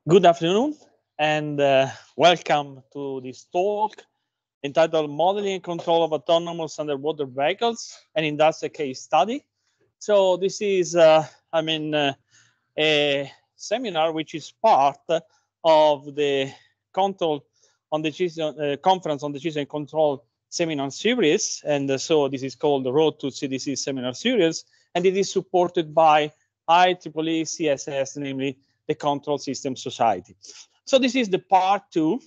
Good afternoon and welcome to this talk entitled Modeling and Control of Autonomous Underwater Vehicles, an Industrial Case Study. So this is, a seminar which is part of the Control on Decision Conference on Decision and Control Seminar Series. And so this is called the Road to CDC Seminar Series, and it is supported by IEEE-CSS, namely the Control System Society. So this is the part two.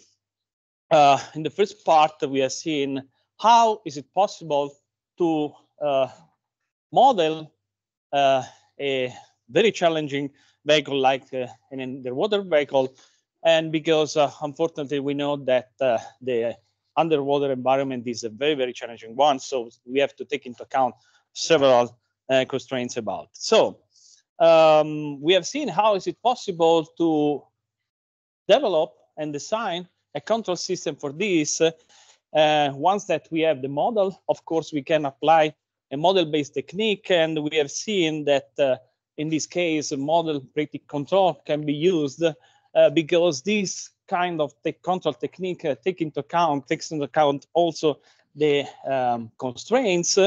In the first part, we are seeing how is it possible to model a very challenging vehicle like an underwater vehicle. And because unfortunately we know that the underwater environment is a very, very challenging one. So we have to take into account several constraints about it. So we have seen how is it possible to develop and design a control system for this. Once that we have the model, of course, we can apply a model-based technique, and we have seen that in this case, model predictive control can be used because this kind of control technique takes into account also the constraints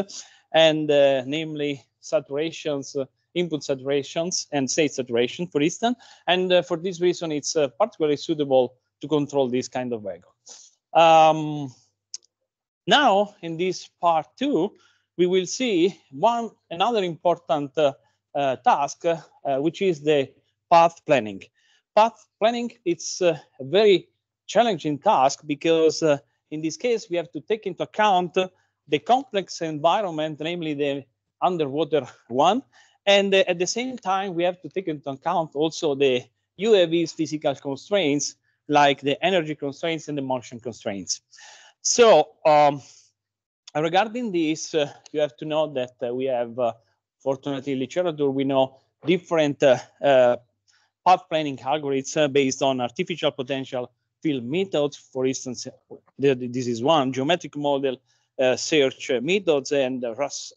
and namely saturations, input saturations and state saturation, for instance. And for this reason, it's particularly suitable to control this kind of vehicle. Now, in this part two, we will see another important task, which is the path planning. Path planning, it's a very challenging task because in this case, we have to take into account the complex environment, namely the underwater one. And at the same time, we have to take into account also the UAV's physical constraints, like the energy constraints and the motion constraints. So regarding this, you have to know that we have, fortunately, literature, we know different path planning algorithms based on artificial potential field methods. For instance, this is one, geometric model, search methods, and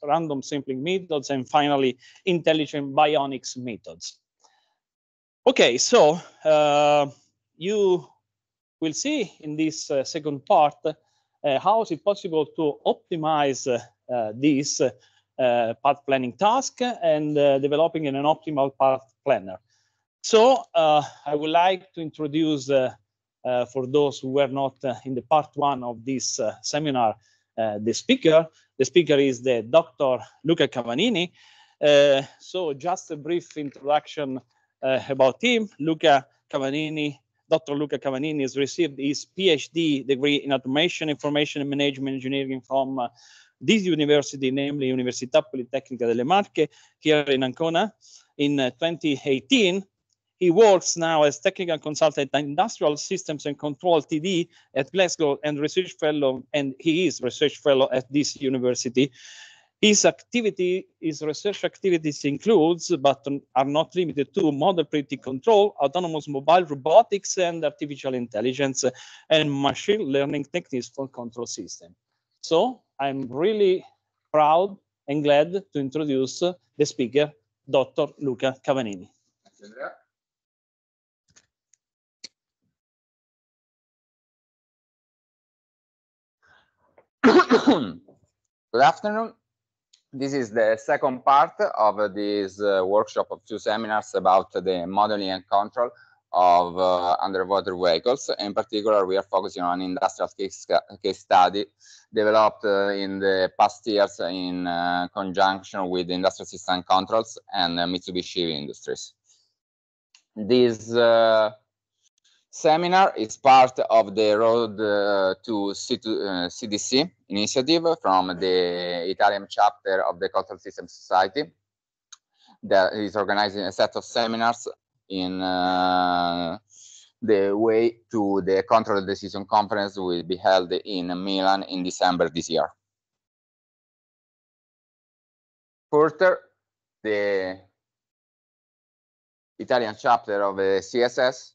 random sampling methods, and finally intelligent bionics methods. Okay, so you will see in this second part how is it possible to optimize this path planning task and developing an optimal path planner. So I would like to introduce for those who were not in the part one of this seminar, the speaker. The speaker is the Dr. Luca Cavanini. So just a brief introduction about him. Dr. Luca Cavanini has received his PhD degree in automation, information and management engineering from this university, namely Università Politecnica delle Marche, here in Ancona, in 2018. He works now as technical consultant at Industrial Systems and Control TD at Glasgow and research fellow, and he is research fellow at this university. His research activities includes, but are not limited to, model predictive control, autonomous mobile robotics, and artificial intelligence, and machine learning techniques for control system. So I'm really proud and glad to introduce the speaker, Dr. Luca Cavanini. Thank you, Andrea. Good afternoon. This is the second part of this workshop of two seminars about the modeling and control of underwater vehicles. In particular, we are focusing on industrial case study developed in the past years in conjunction with Industrial System Controls and Mitsubishi Industries. This seminar is part of the Road to CDC initiative from the Italian chapter of the Control System Society that is organizing a set of seminars in the way to the Control Decision Conference will be held in Milan in December this year. Further, the Italian chapter of the CSS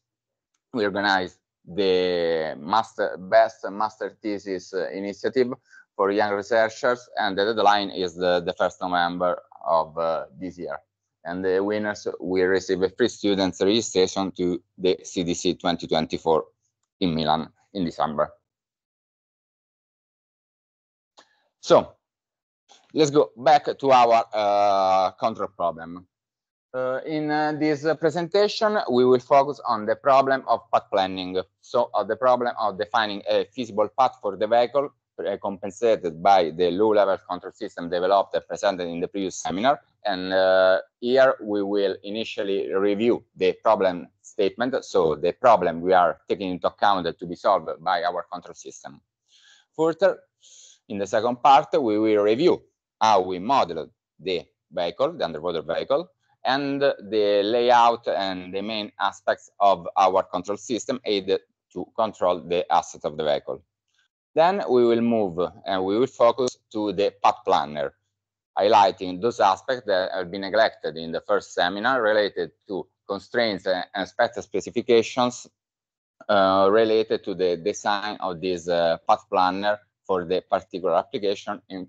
we organized the best master thesis initiative for young researchers, and the deadline is the 1st November of this year. and the winners will receive a free student's registration to the CDC 2024 in Milan in December. So let's go back to our control problem. In this presentation, we will focus on the problem of path planning. So the problem of defining a feasible path for the vehicle compensated by the low-level control system developed and presented in the previous seminar. And here we will initially review the problem statement, so the problem we are taking into account to be solved by our control system. Further, in the second part, we will review how we modeled the vehicle, the underwater vehicle, and the layout and the main aspects of our control system aided to control the asset of the vehicle. Then we will move and we will focus to the path planner, highlighting those aspects that have been neglected in the first seminar related to constraints and specifications related to the design of this path planner for the particular application in,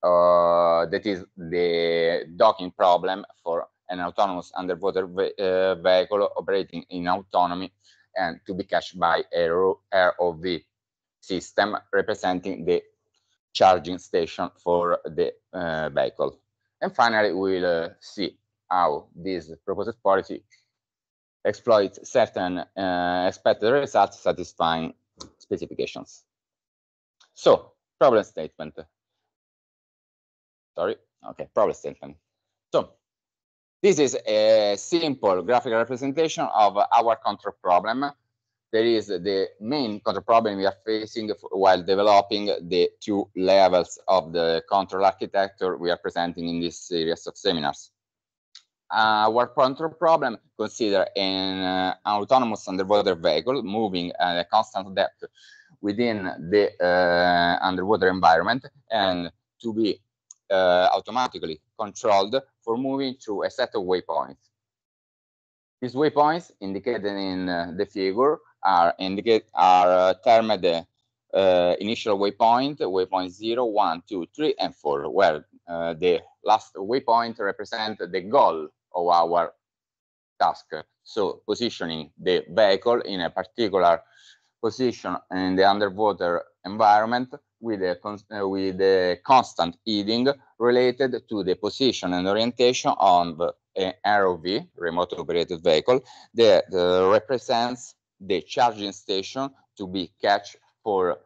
that is the docking problem for an autonomous underwater vehicle operating in autonomy and to be catched by a ROV system representing the charging station for the vehicle. And finally, we'll see how this proposed policy exploits certain expected results satisfying specifications. So, problem statement. Sorry, okay, problem statement. So, this is a simple graphical representation of our control problem. There is the main control problem we are facing while developing the two levels of the control architecture we are presenting in this series of seminars. Our control problem considers an autonomous underwater vehicle moving at a constant depth within the underwater environment and to be automatically controlled for moving through a set of waypoints. These waypoints indicated in the figure are termed the initial waypoint, waypoint 0, 1, 2, 3, and 4, where the last waypoint represents the goal of our task. So positioning the vehicle in a particular position in the underwater environment with a constant heading related to the position and orientation of an ROV, remote operated vehicle, that represents the charging station to be catched for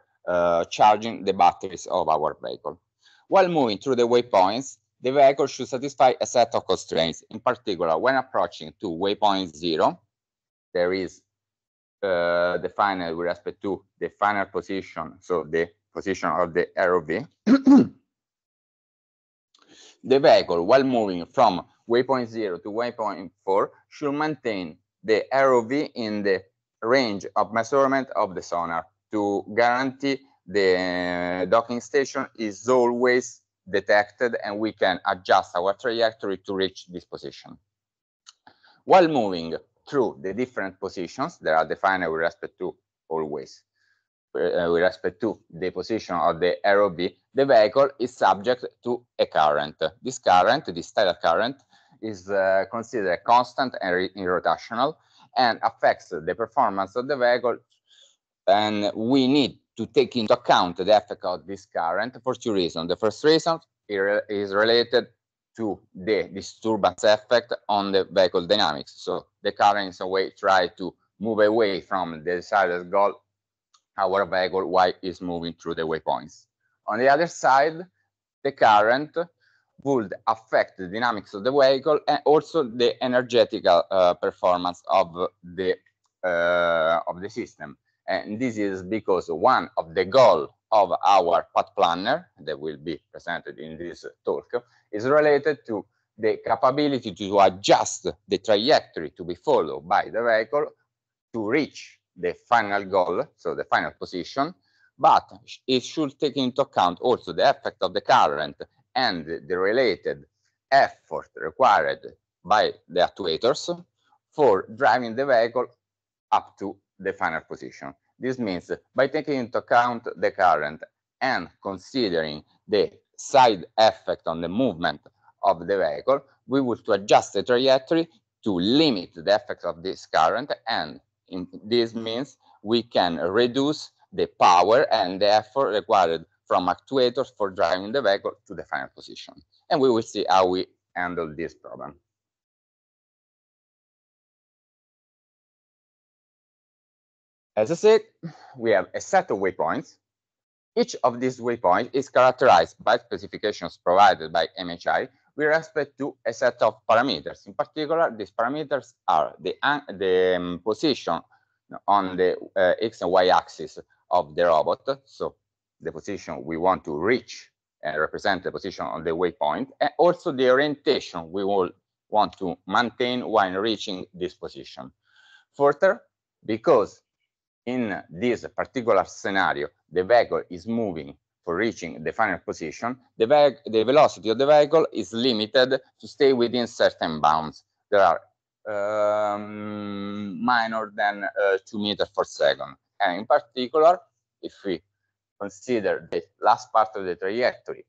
charging the batteries of our vehicle. While moving through the waypoints, the vehicle should satisfy a set of constraints. In particular, when approaching to waypoint 0, there is defined with respect to the final position, so the position of the ROV. The vehicle, while moving from waypoint 0 to waypoint 4, should maintain the ROV in the range of measurement of the sonar to guarantee the docking station is always detected and we can adjust our trajectory to reach this position. While moving through the different positions that are defined with respect to always, with respect to the position of the ROV, the vehicle is subject to a current. This current, this tidal current, is considered constant and irrotational and affects the performance of the vehicle. And we need to take into account the effect of this current for two reasons. The first reason is related to the disturbance effect on the vehicle dynamics. So the current in some way try to move away from the desired goal, our vehicle, while it's moving through the waypoints. On the other side, the current would affect the dynamics of the vehicle and also the energetical performance of the system. And this is because one of the goals of our path planner that will be presented in this talk is related to the capability to adjust the trajectory to be followed by the vehicle to reach the final goal, so the final position, but it should take into account also the effect of the current and the related effort required by the actuators for driving the vehicle up to the final position. This means by taking into account the current and considering the side effect on the movement of the vehicle, we will to adjust the trajectory to limit the effect of this current, and this means we can reduce the power and the effort required from actuators for driving the vehicle to the final position. And we will see how we handle this problem. As I said, we have a set of waypoints. Each of these waypoints is characterized by specifications provided by MHI with respect to a set of parameters. In particular, these parameters are the position on the X and Y axis of the robot, so the position we want to reach and represent the position on the waypoint, and also the orientation we will want to maintain while reaching this position. Further, because in this particular scenario, the vehicle is moving for reaching the final position, the velocity of the vehicle is limited to stay within certain bounds. There are minor than 2 meters per second. And in particular, if we consider the last part of the trajectory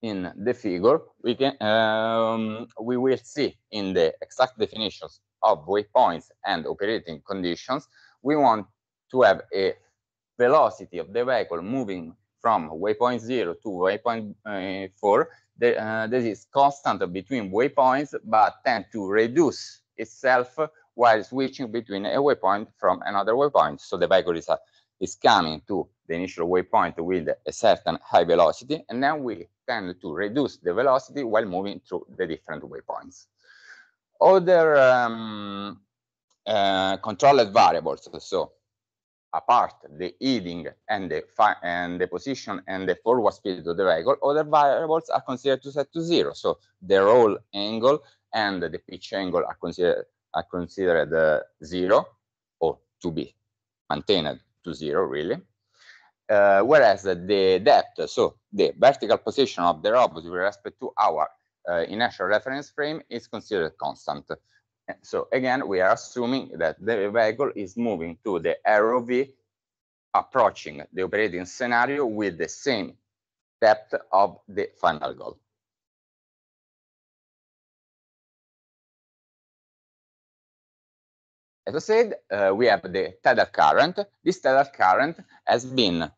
in the figure, we will see in the exact definitions of waypoints and operating conditions, we want to have a velocity of the vehicle moving from waypoint 0 to waypoint 4 that is constant between waypoints, but tend to reduce itself while switching between a waypoint from another waypoint. So the vehicle is coming to the initial waypoint with a certain high velocity, and then we tend to reduce the velocity while moving through the different waypoints. Other controlled variables, so apart the heading and the position and the forward speed of the vehicle, other variables are considered to set to 0. So the roll angle and the pitch angle are considered 0, or to be maintained to 0, really. Whereas the depth, so the vertical position of the robot with respect to our inertial reference frame, is considered constant. So again, we are assuming that the vehicle is moving to the ROV, approaching the operating scenario with the same depth of the final goal. As I said, we have the tidal current. This tidal current has been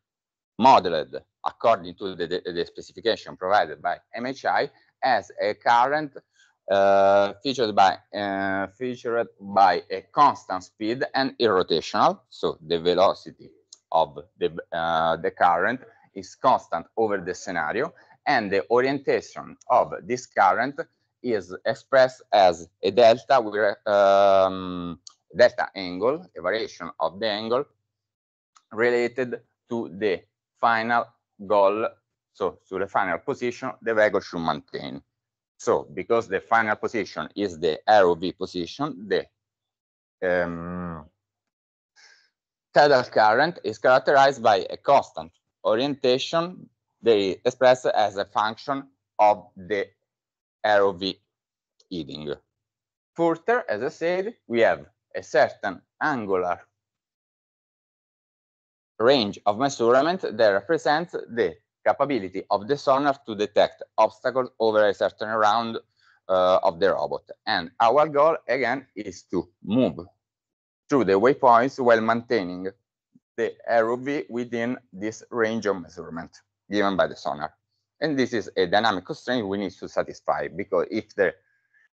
modeled according to the specification provided by MHI as a current featured by a constant speed and irrotational. So the velocity of the current is constant over the scenario, and the orientation of this current is expressed as a delta with delta angle, a variation of the angle related to the final goal, so to the final position the vehicle should maintain. So because the final position is the ROV position, the tidal current is characterized by a constant orientation, they express as a function of the ROV heading. Further, as I said, we have a certain angular range of measurement that represents the capability of the sonar to detect obstacles over a certain round of the robot. And our goal, again, is to move through the waypoints while maintaining the ROV within this range of measurement given by the sonar. And this is a dynamic constraint we need to satisfy, because if the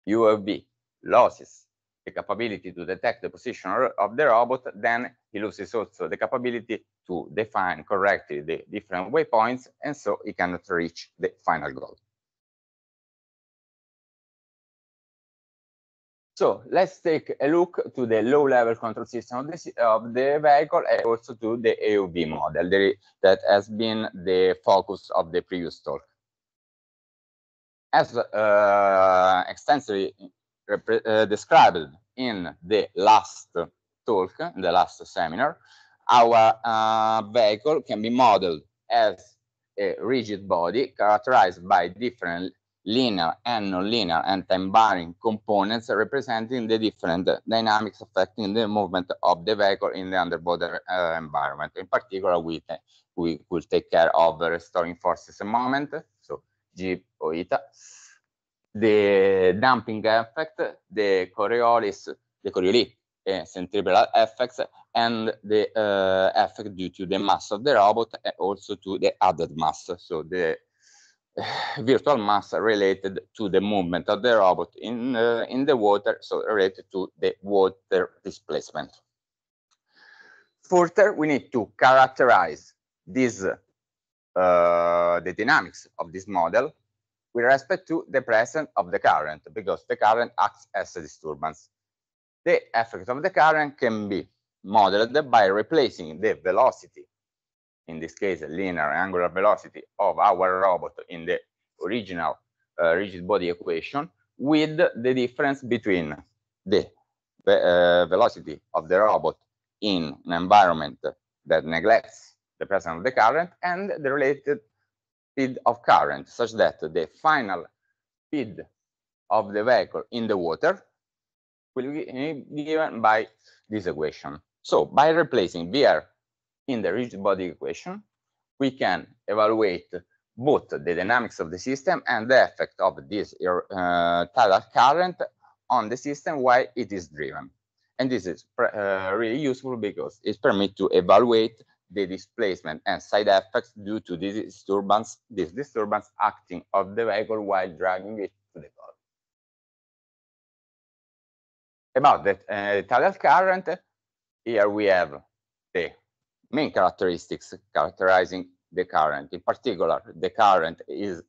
UAV loses the capability to detect the position of the robot, then he loses also the capability to define correctly the different waypoints, and so he cannot reach the final goal. So let's take a look to the low-level control system of the vehicle, and also to the AUV model that has been the focus of the previous talk. As extensively described in the last talk, in the last seminar, our vehicle can be modeled as a rigid body characterized by different linear and nonlinear and time-varying components representing the different dynamics affecting the movement of the vehicle in the underwater environment. In particular, we will take care of restoring forces and moment, so G or eta, the damping effect, the Coriolis centripetal effects, and the effect due to the mass of the robot, and also to the added mass, so the virtual mass related to the movement of the robot in the water, so related to the water displacement. Further, we need to characterize this, the dynamics of this model with respect to the presence of the current, because the current acts as a disturbance. The effect of the current can be modeled by replacing the velocity, in this case, linear angular velocity of our robot in the original rigid body equation, with the difference between the velocity of the robot in an environment that neglects the presence of the current and the related speed of current, such that the final speed of the vehicle in the water will be given by this equation. So by replacing VR in the rigid body equation, we can evaluate both the dynamics of the system and the effect of this tidal current on the system while it is driven. And this is really useful because it permits to evaluate the displacement and side effects due to this disturbance acting of the vehicle while driving it to the goal. About the tidal current, here we have the main characteristics characterizing the current. In particular, the current is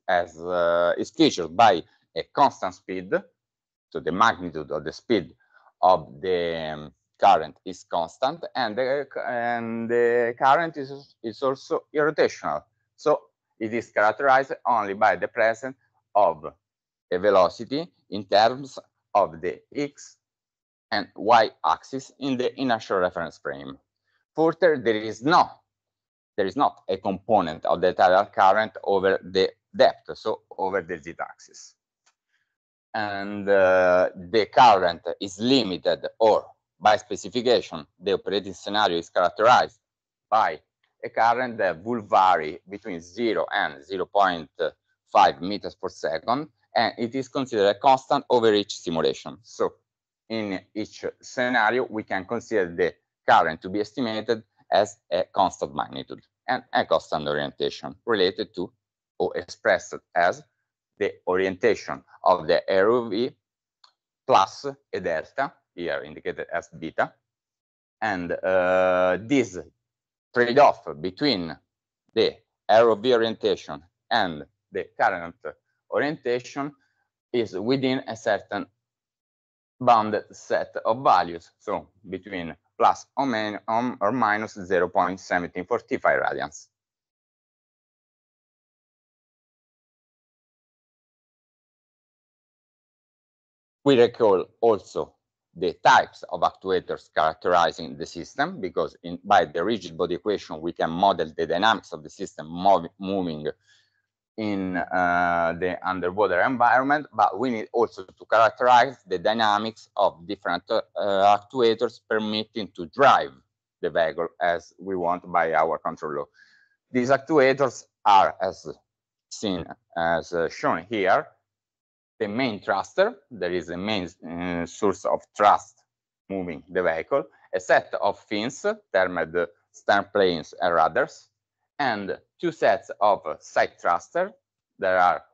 featured by a constant speed, so the magnitude of the speed of the current is constant, and the current is also irrotational. So it is characterized only by the presence of a velocity in terms of the x and y axis in the inertial reference frame. Further, there is not a component of the tidal current over the depth, so over the z-axis. And the current is limited, or by specification, the operating scenario is characterized by a current that will vary between 0 and 0.5 meters per second, and it is considered a constant over each simulation. So in each scenario, we can consider the current to be estimated as a constant magnitude and a constant orientation related to, or expressed as, the orientation of the AUV plus a delta, here indicated as beta. And this trade-off between the AUV orientation and the current orientation is within a certain bounded set of values, so between plus or minus 0.1745 radians. We recall also the types of actuators characterizing the system, because by the rigid body equation, we can model the dynamics of the system moving in the underwater environment, but we need also to characterize the dynamics of different actuators permitting to drive the vehicle as we want by our control law. These actuators are, as shown here, the main thruster. There is a main source of thrust moving the vehicle, a set of fins termed stern planes and rudders, and two sets of side thrusters that are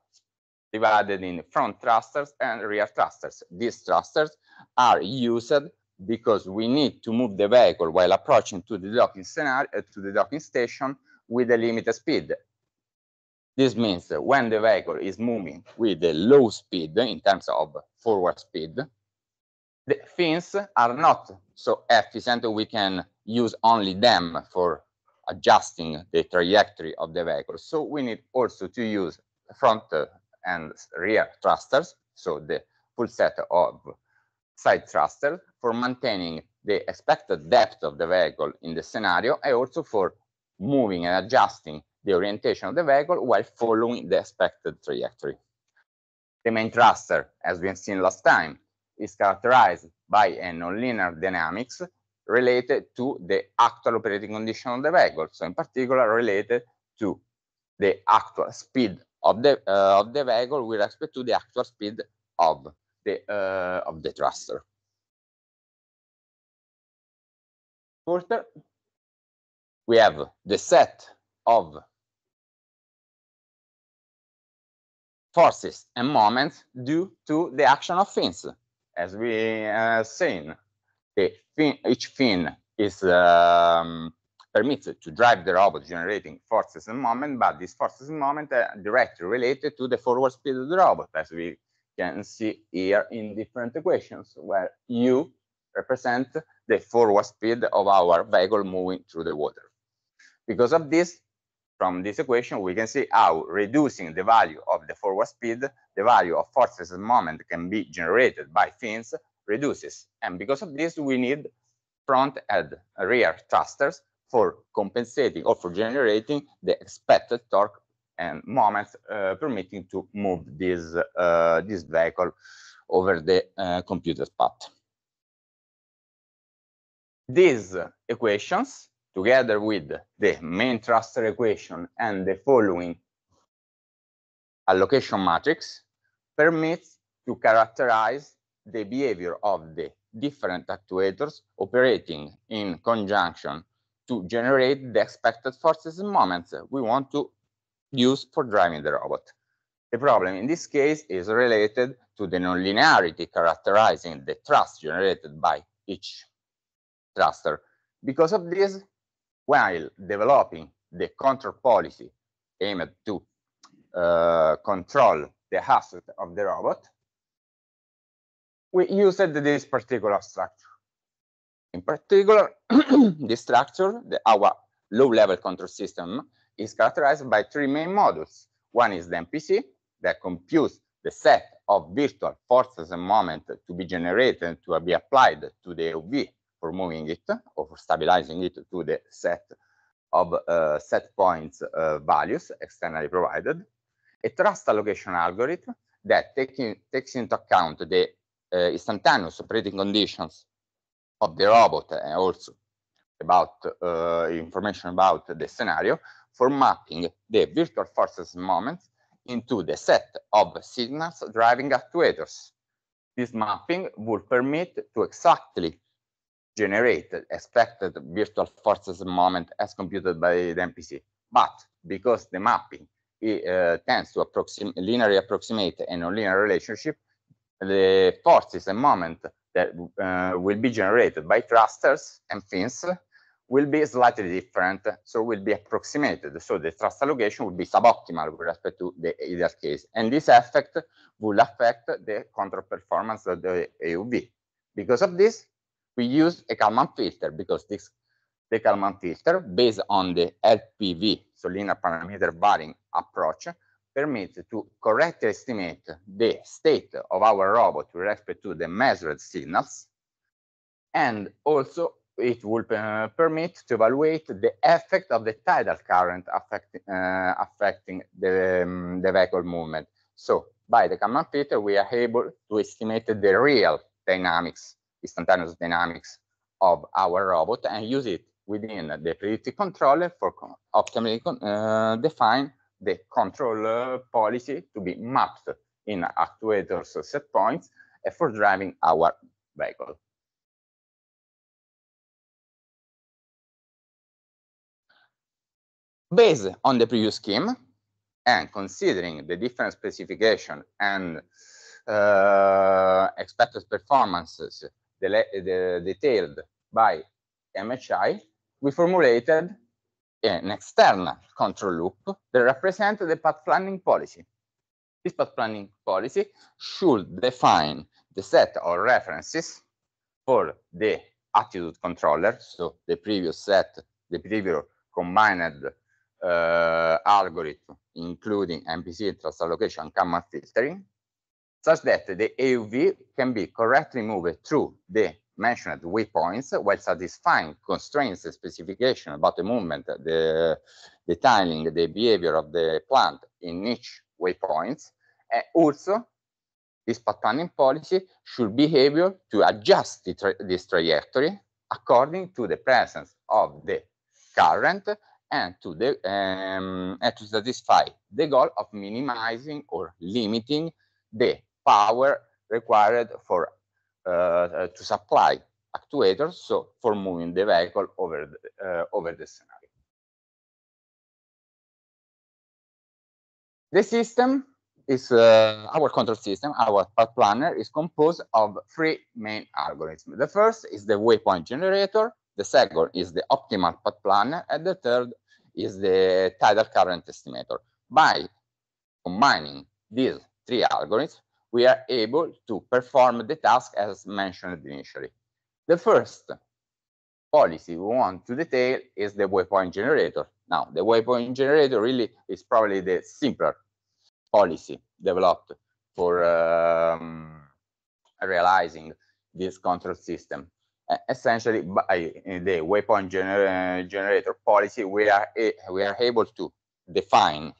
divided in front thrusters and rear thrusters. These thrusters are used because we need to move the vehicle while approaching to the docking scenario, to the docking station with a limited speed. This means that when the vehicle is moving with a low speed in terms of forward speed, the fins are not so efficient. We can use only them for adjusting the trajectory of the vehicle. So we need also to use front and rear thrusters, so the full set of side thrusters, for maintaining the expected depth of the vehicle in the scenario, and also for moving and adjusting the orientation of the vehicle while following the expected trajectory. The main thruster, as we have seen last time, is characterized by a nonlinear dynamics related to the actual operating condition of the vehicle. So in particular, related to the actual speed of the vehicle with respect to the actual speed of the thruster. Further, we have the set of forces and moments due to the action of fins. As we seen, each fin is permitted to drive the robot, generating forces and moments, but these forces and moments are directly related to the forward speed of the robot, as we can see here in different equations, where U represent the forward speed of our vehicle moving through the water. Because of this, from this equation, we can see how reducing the value of the forward speed, the value of forces and moment can be generated by fins reduces. And because of this, we need front and rear thrusters for compensating or for generating the expected torque and moments permitting to move this vehicle over the computer path. These equations, together with the main thruster equation and the following allocation matrix, permits to characterize the behavior of the different actuators operating in conjunction to generate the expected forces and moments we want to use for driving the robot. The problem in this case is related to the nonlinearity characterizing the thrust generated by each thruster. Because of this, while developing the control policy aimed to control the asset of the robot, we used this particular structure. In particular, this structure, our low-level control system, is characterized by three main modules. One is the MPC, that computes the set of virtual forces and moments to be generated and to be applied to the AUV for moving it or for stabilizing it to the set of set points values externally provided. A thrust allocation algorithm that takes into account the instantaneous operating conditions of the robot and also about information about the scenario for mapping the virtual forces and moments into the set of signals driving actuators. This mapping will permit to exactly generate expected virtual forces and moment as computed by the MPC. But because the mapping tends to linearly approximate a nonlinear relationship, the forces and moment that will be generated by thrusters and fins will be slightly different, so will be approximated. So the thrust allocation will be suboptimal with respect to the ideal case. And this effect will affect the control performance of the AUV. Because of this, we use a Kalman filter, because the Kalman filter, based on the LPV, so linear parameter varying approach, permits to correctly estimate the state of our robot with respect to the measured signals, and also it will permit to evaluate the effect of the tidal current affecting the vehicle movement. So by the Kalman filter, we are able to estimate the real dynamics, instantaneous dynamics of our robot, and use it within the predictive controller for optimally define the control policy to be mapped in actuators set points for driving our vehicle. Based on the previous scheme and considering the different specification and expected performances detailed by MHI, we formulated an external control loop that represents the path planning policy. This path planning policy should define the set of references for the attitude controller, so the previous set, the previous combined algorithm, including MPC, thrust allocation, and Kalman filtering, such that the AUV can be correctly moved through the mentioned waypoints while satisfying constraints and specification about the movement, the detailing the behavior of the plant in each waypoints. And also, this path planning policy should be able to adjust this trajectory according to the presence of the current and to satisfy the goal of minimizing or limiting the power required for to supply actuators, so for moving the vehicle over the scenario. The system is our control system, our path planner is composed of 3 main algorithms. The first is the waypoint generator, the second is the optimal path planner, and the third is the tidal current estimator. By combining these 3 algorithms, we are able to perform the task as mentioned initially. The first policy we want to detail is the waypoint generator. Now, the waypoint generator really is probably the simpler policy developed for realizing this control system. Essentially, by the waypoint generator policy, we are able to define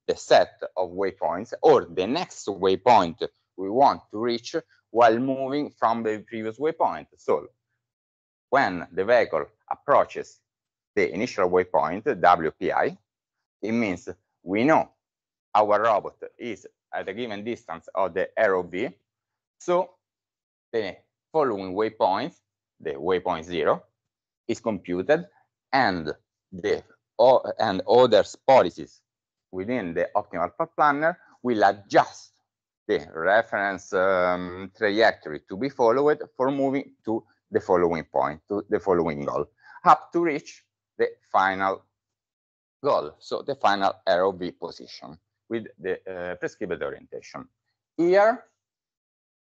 the set of waypoints or the next waypoint we want to reach while moving from the previous waypoint. So when the vehicle approaches the initial waypoint, WPI, it means we know our robot is at a given distance of the ROV. So the following waypoint, the waypoint 0, is computed, and the other policies within the optimal path planner will adjust the reference trajectory to be followed for moving to the following point, to the following goal, up to reach the final goal, so the final ROV position with the prescribed orientation. Here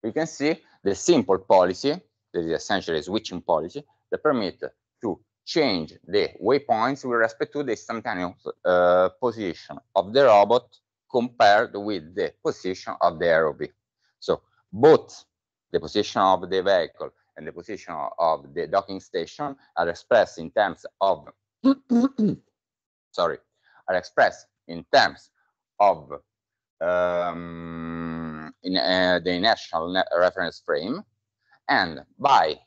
we can see the simple policy, that is essentially a switching policy, that permit to change the waypoints with respect to the instantaneous position of the robot compared with the position of the ROV. So both the position of the vehicle and the position of the docking station are expressed in terms of sorry, are expressed in terms of the inertial reference frame, and by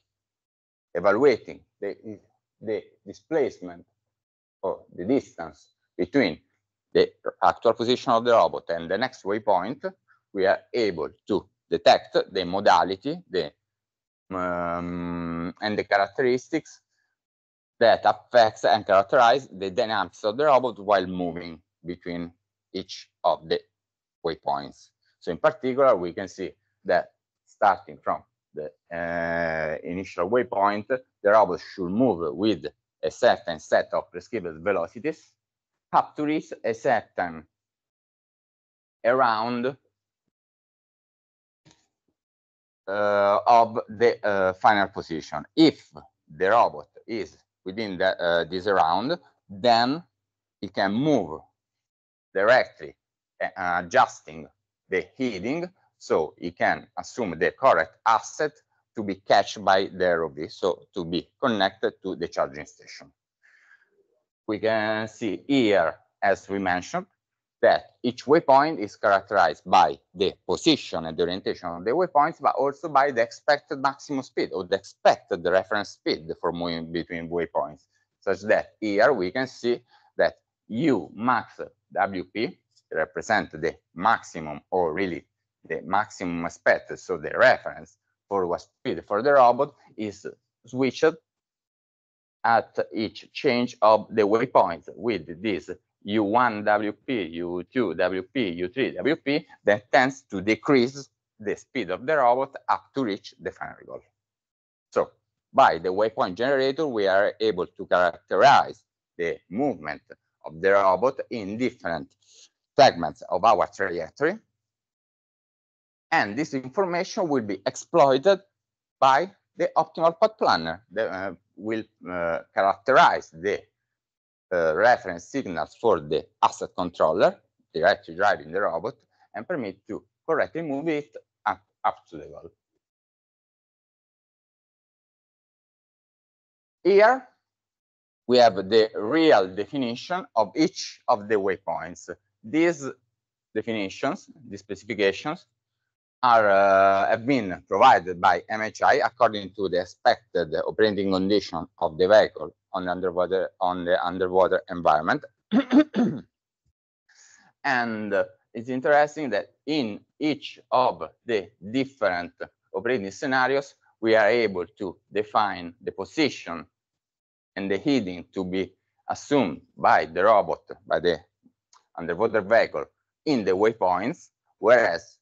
evaluating the displacement or the distance between the actual position of the robot and the next waypoint, we are able to detect the modality, and the characteristics that affects and characterize the dynamics of the robot while moving between each of the waypoints. So in particular, we can see that starting from the initial waypoint, the robot should move with a certain set of prescribed velocities up to reach a certain around of the final position. If the robot is within this around, then it can move directly, adjusting the heading, so it can assume the correct asset to be catched by the ROV, so to be connected to the charging station. We can see here, as we mentioned, that each waypoint is characterized by the position and the orientation of the waypoints, but also by the expected maximum speed or the expected reference speed for moving between waypoints, such that here we can see that U max WP represent the maximum, or really the maximum expected, so the reference for what speed for the robot is switched at each change of the waypoints with this U1 WP, U2 WP, U3 WP, that tends to decrease the speed of the robot up to reach the final goal. So by the waypoint generator, we are able to characterize the movement of the robot in different segments of our trajectory. And this information will be exploited by the optimal path planner that will characterize the reference signals for the asset controller directly driving the robot and permit to correctly move it up to the goal. Here we have the real definition of each of the waypoints. These definitions, these specifications, have been provided by MHI according to the expected operating condition of the vehicle on the underwater environment. And it's interesting that in each of the different operating scenarios, we are able to define the position and the heading to be assumed by the robot, by the underwater vehicle in the waypoints, whereas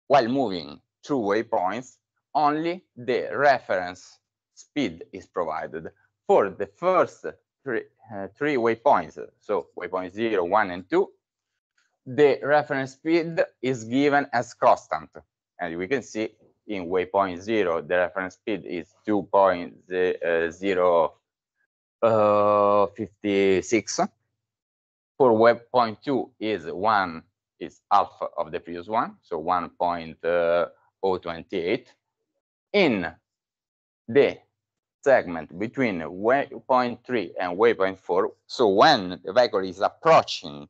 while moving through waypoints, only the reference speed is provided. For the first three waypoints, so waypoint 0, 1, and 2, the reference speed is given as constant. And we can see in waypoint 0, the reference speed is 2.056. For waypoint 2 is half of the previous one, so 1.028. In the segment between waypoint 3 and waypoint 4, so when the vehicle is approaching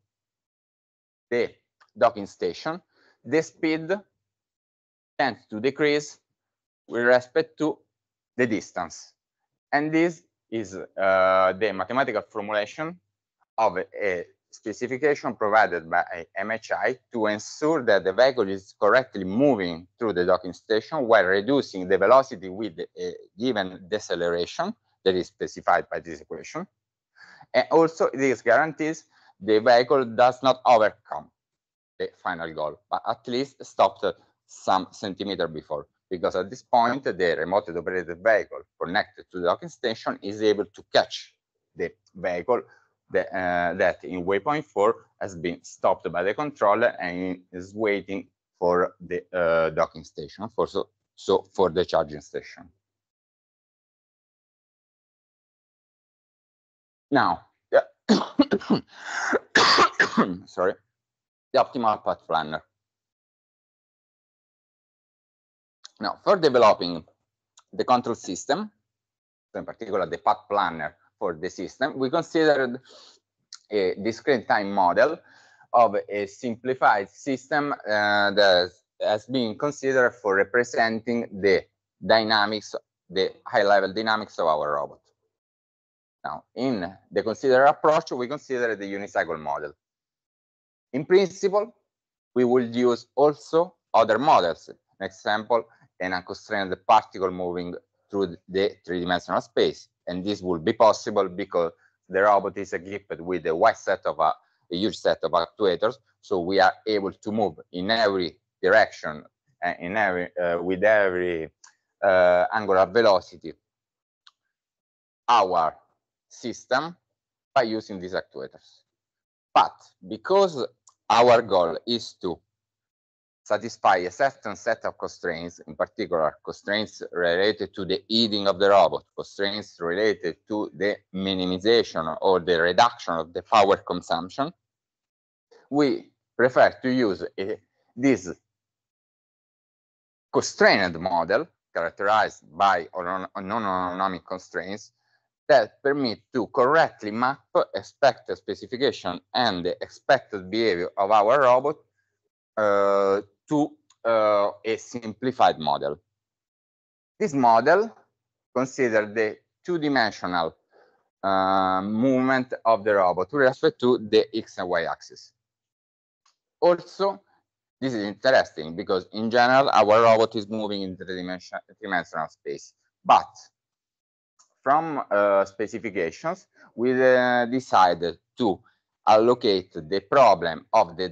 the docking station, the speed tends to decrease with respect to the distance. And this is the mathematical formulation of a specification provided by MHI to ensure that the vehicle is correctly moving through the docking station while reducing the velocity with a given deceleration that is specified by this equation. And also, this guarantees the vehicle does not overcome the final goal, but at least stopped some centimeter before, because at this point, the remotely operated vehicle connected to the docking station is able to catch the vehicle that in waypoint 4 has been stopped by the controller and is waiting for the docking station, for the charging station. Now, sorry, the optimal path planner. Now, for developing the control system, so in particular the path planner for the system, we considered a discrete time model of a simplified system that has been considered for representing the dynamics, the high-level dynamics of our robot. Now, in the considered approach, we consider the unicycle model. In principle, we will use also other models. An example, an unconstrained particle moving through the three-dimensional space. And this will be possible because the robot is equipped with a huge set of actuators. So we are able to move in every direction and with every angular velocity our system by using these actuators. But because our goal is to satisfy a certain set of constraints, in particular constraints related to the heating of the robot, constraints related to the minimization or the reduction of the power consumption, we prefer to use this constrained model characterized by non-autonomic constraints that permit to correctly map expected specification and the expected behavior of our robot to a simplified model. This model considers the two-dimensional movement of the robot with respect to the X and Y axis. Also, this is interesting because in general, our robot is moving in the three-dimensional space. But from specifications, we decided to allocate the problem of the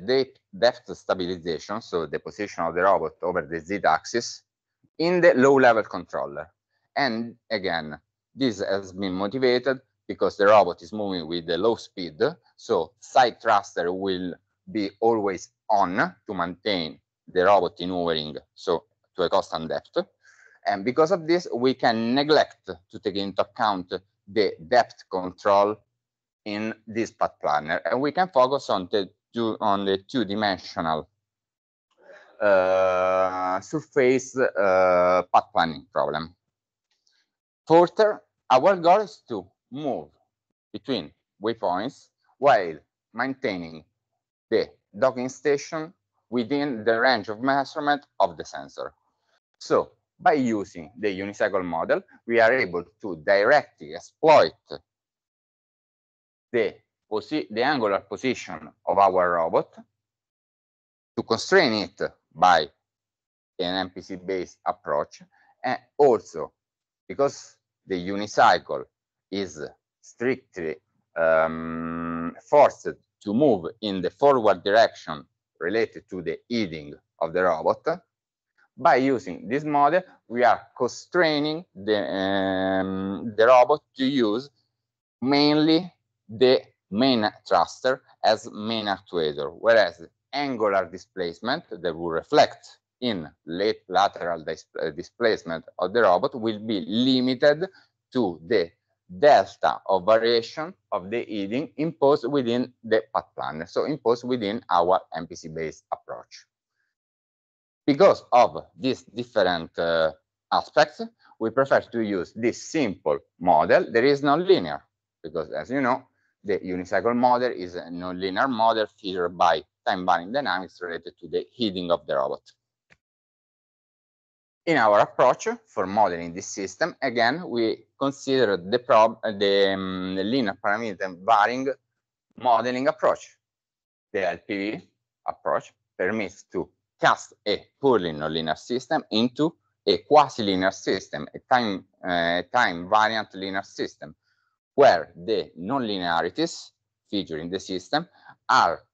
depth stabilization, so the position of the robot over the z-axis, in the low-level controller. And again, this has been motivated because the robot is moving with the low speed, so side thruster will be always on to maintain the robot in hovering, so to a constant depth. And because of this, we can neglect to take into account the depth control in this path planner, and we can focus on the two-dimensional surface path planning problem. Further, our goal is to move between waypoints while maintaining the docking station within the range of measurement of the sensor. So by using the unicycle model, we are able to directly exploit the angular position of our robot, to constrain it by an MPC-based approach, and also because the unicycle is strictly forced to move in the forward direction related to the heading of the robot. By using this model, we are constraining the robot to use mainly the main thruster as main actuator, whereas angular displacement that will reflect in lateral displacement of the robot will be limited to the delta of variation of the heading imposed within the path planner, so imposed within our MPC-based approach. Because of these different aspects, we prefer to use this simple model. There is non-linear, because as you know, the unicycle model is a non-linear model featured by time-varying dynamics related to the heading of the robot. In our approach for modeling this system, again, we consider the linear parameter varying modeling approach. The LPV approach permits to cast a purely nonlinear system into a quasi-linear system, a time-variant linear system, where the nonlinearities featured in the system are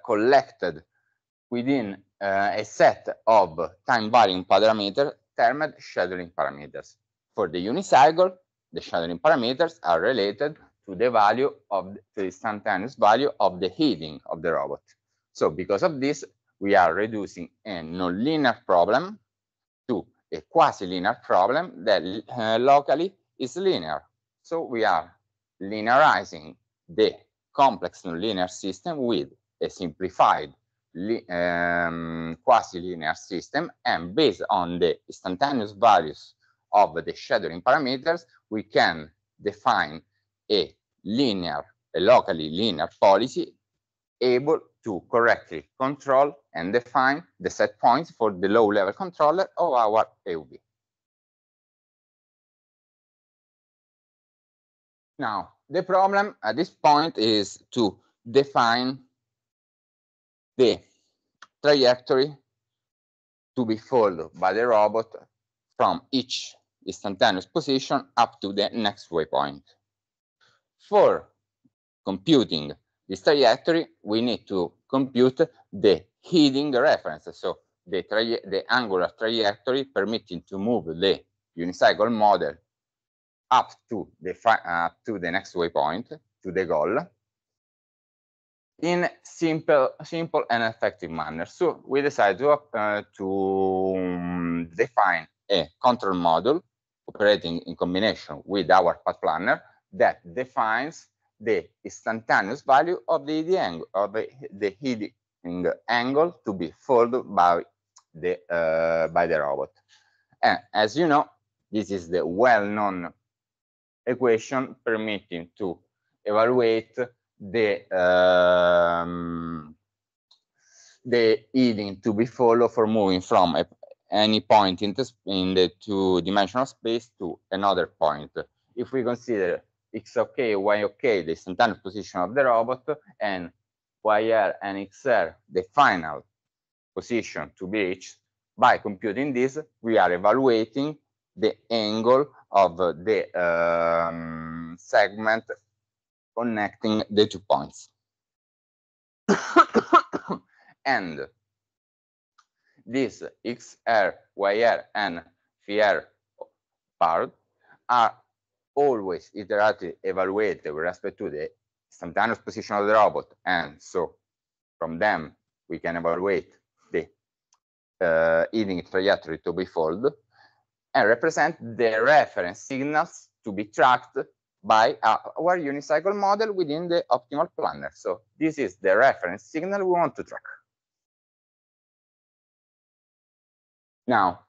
collected within a set of time-varying parameters termed scheduling parameters. For the unicycle, the scheduling parameters are related to the value of the instantaneous value of the heading of the robot. So because of this, we are reducing a nonlinear problem to a quasi-linear problem that locally is linear. So we are linearizing the complex nonlinear system with a simplified quasi-linear system, and based on the instantaneous values of the scheduling parameters, we can define a locally linear policy able to correctly control and define the set points for the low-level controller of our AUV. Now, the problem at this point is to define the trajectory to be followed by the robot from each instantaneous position up to the next waypoint. For computing this trajectory, we need to compute the heading reference, so the angular trajectory permitting to move the unicycle model up to the next waypoint, to the goal, in simple and effective manner. So we decided to define a control module operating in combination with our path planner that defines the instantaneous value of the heading angle to be followed by the robot. And as you know, this is the well-known equation permitting to evaluate the heading to be followed for moving from any point in the two-dimensional space to another point. If we consider x okay, y okay, the instantaneous position of the robot, and yr and xr, the final position to be reached, by computing this, we are evaluating the angle of the segment connecting the 2 points. And this xr, yr, and vr part are always iteratively evaluated with respect to the instantaneous position of the robot, and so from them we can evaluate the heading trajectory to be followed and represent the reference signals to be tracked by our unicycle model within the optimal planner. So this is the reference signal we want to track. Now,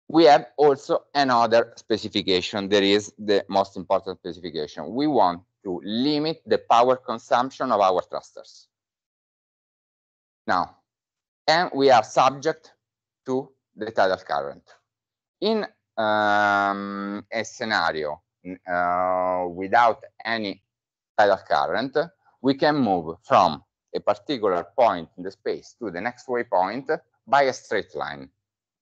we have also another specification. There is the most important specification. We want to limit the power consumption of our thrusters. Now, and we are subject to the tidal current. In a scenario without any tidal current, we can move from a particular point in the space to the next waypoint by a straight line,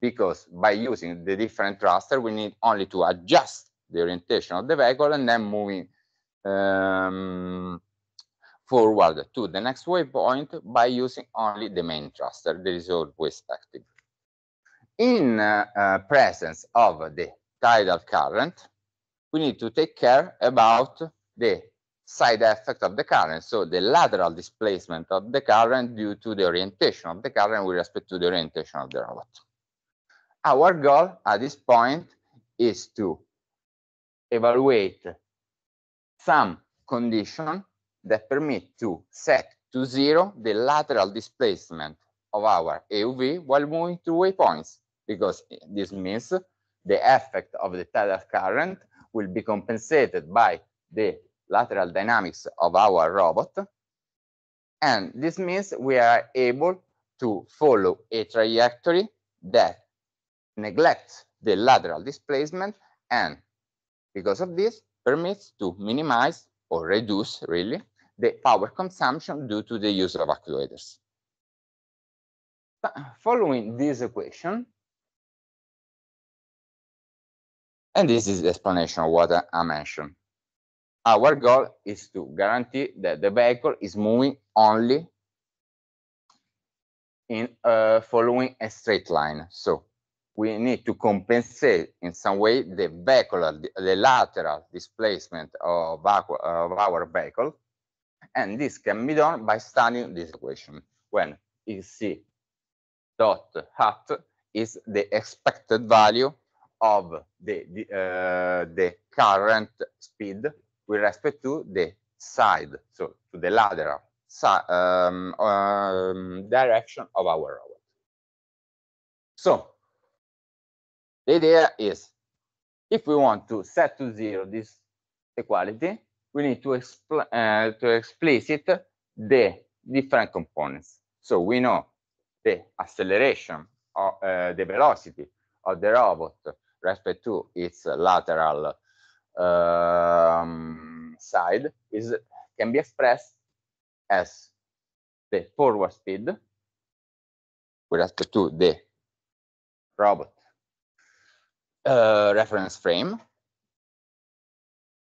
because by using the different thruster, we need only to adjust the orientation of the vehicle and then moving forward to the next waypoint by using only the main thruster that is always active. In presence of the tidal current, we need to take care about the side effect of the current, so the lateral displacement of the current due to the orientation of the current with respect to the orientation of the robot. Our goal at this point is to evaluate some condition that permit to set to 0 the lateral displacement of our AUV while moving through waypoints, because this means the effect of the tidal current will be compensated by the lateral dynamics of our robot, and this means we are able to follow a trajectory that neglects the lateral displacement, and because of this permits to minimize or reduce really the power consumption due to the use of actuators. Following this equation, and this is the explanation of what I mentioned, our goal is to guarantee that the vehicle is moving only in following a straight line. So we need to compensate in some way the lateral displacement of our vehicle, and this can be done by studying this equation when EC dot hat is the expected value of the current speed with respect to the side, so to the lateral direction of our robot. So the idea is, if we want to set to 0 this equality, we need to explicit the different components. So we know the acceleration or the velocity of the robot respect to its lateral side can be expressed as the forward speed with respect to the robot reference frame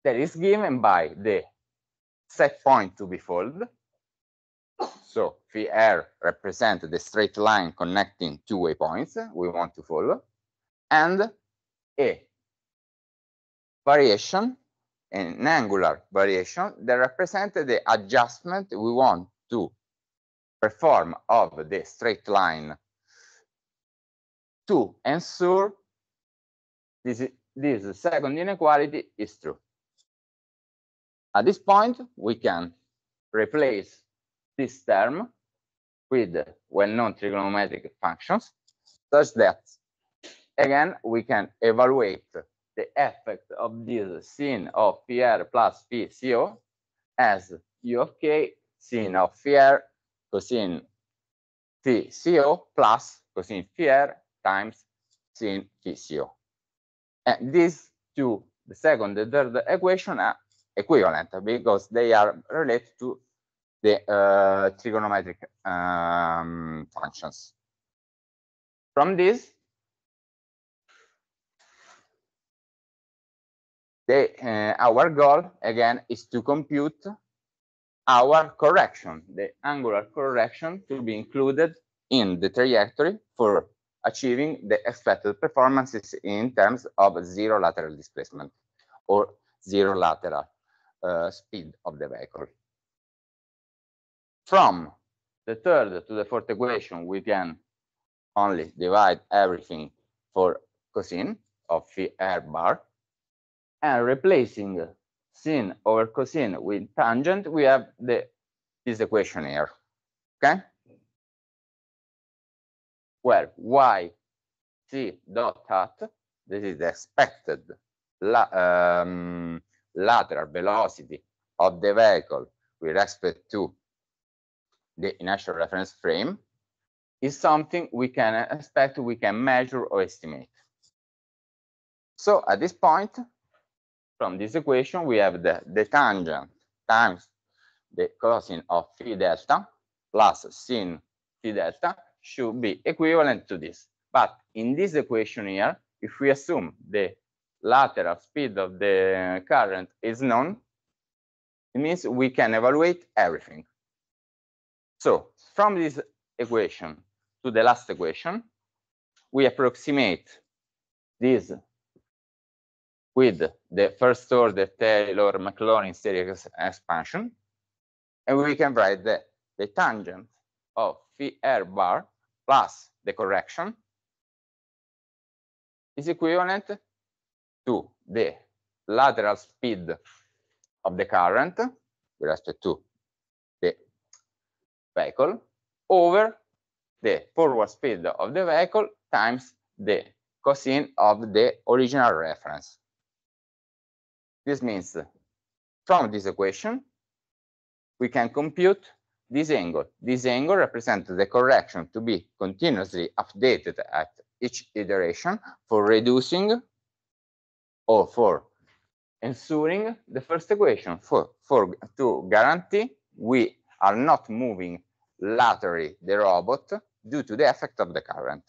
that is given by the set point to be followed. So phi r represents the straight line connecting two waypoints we want to follow, and a variation, an angular variation that represents the adjustment we want to perform of the straight line to ensure this second inequality is true. At this point, we can replace this term with well-known trigonometric functions, such that, again, we can evaluate the effect of this sin of phi r plus phi co as u of k sin of phi r cosine phi co plus cosine phi r times sin phi co. And these two, the second and third equation, are equivalent because they are related to the trigonometric functions. From this, our goal, again, is to compute our correction, the angular correction to be included in the trajectory for achieving the expected performances in terms of zero lateral displacement or zero lateral speed of the vehicle. From the third to the fourth equation, we can only divide everything for cosine of phi r bar, and replacing sin over cosine with tangent, we have this equation here, okay? Where y c dot hat, this is the expected lateral velocity of the vehicle with respect to the initial reference frame, is something we can expect, we can measure or estimate. So at this point, from this equation, we have the tangent times the cosine of phi delta plus sin phi delta should be equivalent to this. But in this equation here, if we assume the lateral speed of the current is known, it means we can evaluate everything. So from this equation to the last equation, we approximate this with the first order Taylor-Maclaurin series expansion, and we can write the tangent of phi r bar plus the correction is equivalent to the lateral speed of the current with respect to the vehicle over the forward speed of the vehicle times the cosine of the original reference. This means from this equation, we can compute this angle. This angle represents the correction to be continuously updated at each iteration for reducing or for ensuring the first equation to guarantee we are not moving laterally the robot due to the effect of the current.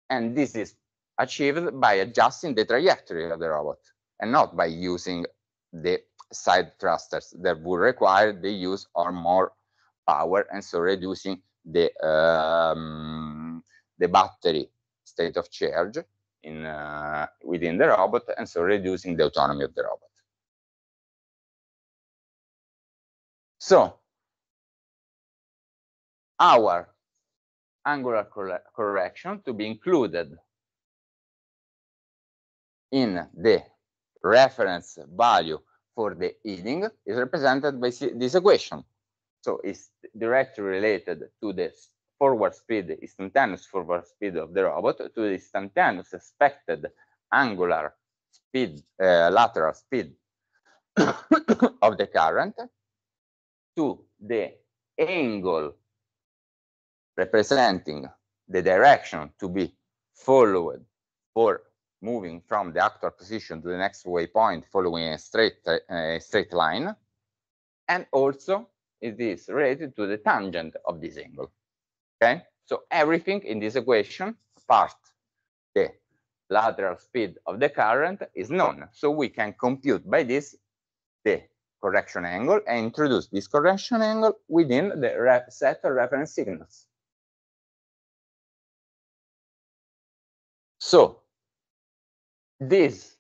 And this is achieved by adjusting the trajectory of the robot and not by using the side thrusters that would require the use of more power, and so reducing the battery state of charge within the robot, and so reducing the autonomy of the robot. So our angular correction to be included in the reference value for the heading is represented by this equation. So it's directly related to the forward speed, instantaneous forward speed of the robot, to the instantaneous expected angular speed, lateral speed of the current, to the angle representing the direction to be followed for moving from the actual position to the next waypoint following a straight line, and also it is related to the tangent of this angle. Okay, so everything in this equation, apart the lateral speed of the current, is known. So we can compute by this the correction angle and introduce this correction angle within the set of reference signals. So this